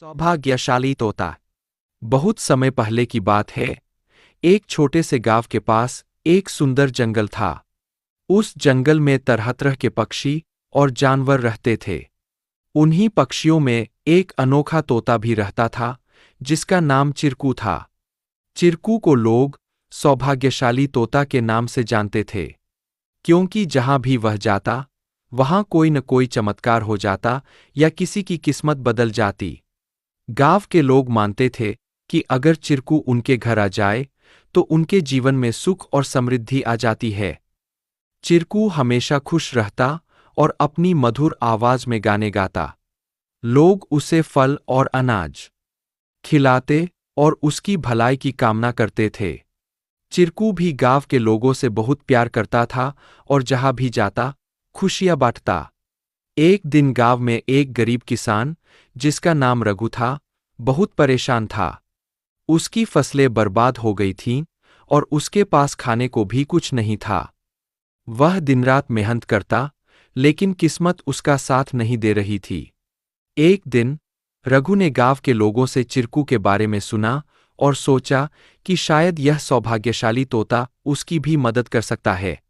सौभाग्यशाली तोता। बहुत समय पहले की बात है। एक छोटे से गांव के पास एक सुंदर जंगल था। उस जंगल में तरह तरह के पक्षी और जानवर रहते थे। उन्हीं पक्षियों में एक अनोखा तोता भी रहता था, जिसका नाम चिरकू था। चिरकू को लोग सौभाग्यशाली तोता के नाम से जानते थे, क्योंकि जहां भी वह जाता, वहां कोई न कोई चमत्कार हो जाता या किसी की किस्मत बदल जाती। गांव के लोग मानते थे कि अगर चिरकू उनके घर आ जाए तो उनके जीवन में सुख और समृद्धि आ जाती है। चिरकू हमेशा खुश रहता और अपनी मधुर आवाज में गाने गाता। लोग उसे फल और अनाज खिलाते और उसकी भलाई की कामना करते थे। चिरकू भी गांव के लोगों से बहुत प्यार करता था और जहां भी जाता, खुशियां बांटता। एक दिन गांव में एक गरीब किसान, जिसका नाम रघु था, बहुत परेशान था। उसकी फसलें बर्बाद हो गई थीं और उसके पास खाने को भी कुछ नहीं था। वह दिन रात मेहनत करता, लेकिन किस्मत उसका साथ नहीं दे रही थी। एक दिन रघु ने गांव के लोगों से चिरकू के बारे में सुना और सोचा कि शायद यह सौभाग्यशाली तोता उसकी भी मदद कर सकता है।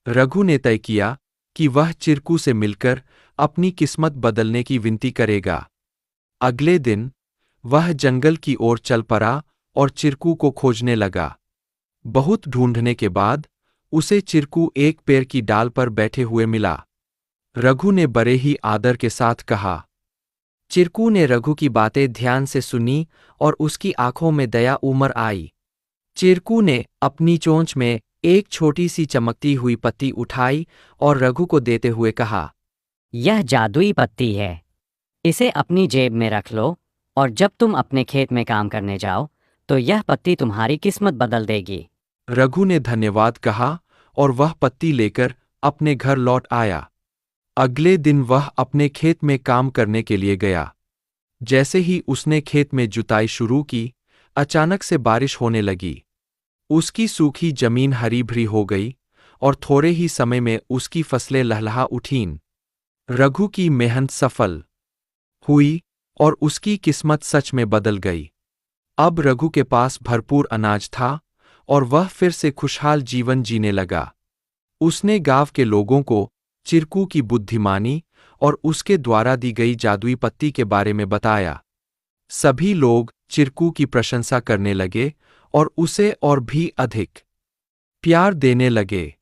रघु ने तय किया कि वह चिरकू से मिलकर अपनी किस्मत बदलने की विनती करेगा। अगले दिन वह जंगल की ओर चल पड़ा और चिरकू को खोजने लगा। बहुत ढूंढने के बाद उसे चिरकू एक पेड़ की डाल पर बैठे हुए मिला। रघु ने बड़े ही आदर के साथ कहा। चिरकू ने रघु की बातें ध्यान से सुनी और उसकी आंखों में दया उमड़ आई। चिरकू ने अपनी चोंच में एक छोटी सी चमकती हुई पत्ती उठाई और रघु को देते हुए कहा, यह जादुई पत्ती है। इसे अपनी जेब में रख लो और जब तुम अपने खेत में काम करने जाओ तो यह पत्ती तुम्हारी किस्मत बदल देगी। रघु ने धन्यवाद कहा और वह पत्ती लेकर अपने घर लौट आया। अगले दिन वह अपने खेत में काम करने के लिए गया। जैसे ही उसने खेत में जुताई शुरू की, अचानक से बारिश होने लगी। उसकी सूखी जमीन हरी भरी हो गई और थोड़े ही समय में उसकी फसलें लहलहा उठीं। रघु की मेहनत सफल हुई और उसकी किस्मत सच में बदल गई। अब रघु के पास भरपूर अनाज था और वह फिर से खुशहाल जीवन जीने लगा। उसने गांव के लोगों को चिरकू की बुद्धिमानी और उसके द्वारा दी गई जादुई पत्ती के बारे में बताया। सभी लोग चिरकू की प्रशंसा करने लगे और उसे और भी अधिक प्यार देने लगे।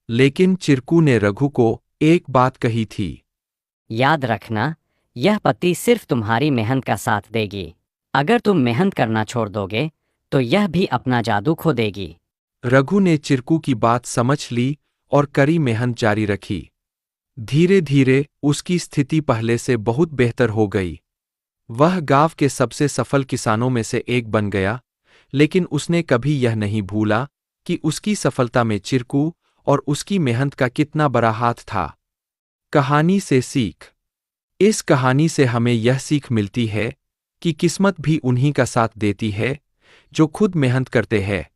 लेकिन चिरकू ने रघु को एक बात कही थी। याद रखना, यह पत्ती सिर्फ तुम्हारी मेहनत का साथ देगी। अगर तुम मेहनत करना छोड़ दोगे तो यह भी अपना जादू खो देगी। रघु ने चिरकू की बात समझ ली और कड़ी मेहनत जारी रखी। धीरे धीरे उसकी स्थिति पहले से बहुत बेहतर हो गई। वह गांव के सबसे सफल किसानों में से एक बन गया, लेकिन उसने कभी यह नहीं भूला कि उसकी सफलता में चिरकू और उसकी मेहनत का कितना बड़ा हाथ था। कहानी से सीख। इस कहानी से हमें यह सीख मिलती है कि किस्मत भी उन्हीं का साथ देती है जो खुद मेहनत करते हैं।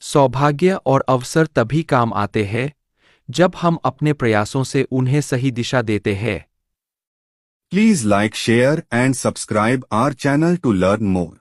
सौभाग्य और अवसर तभी काम आते हैं जब हम अपने प्रयासों से उन्हें सही दिशा देते हैं। Please like, share and subscribe our channel to learn more.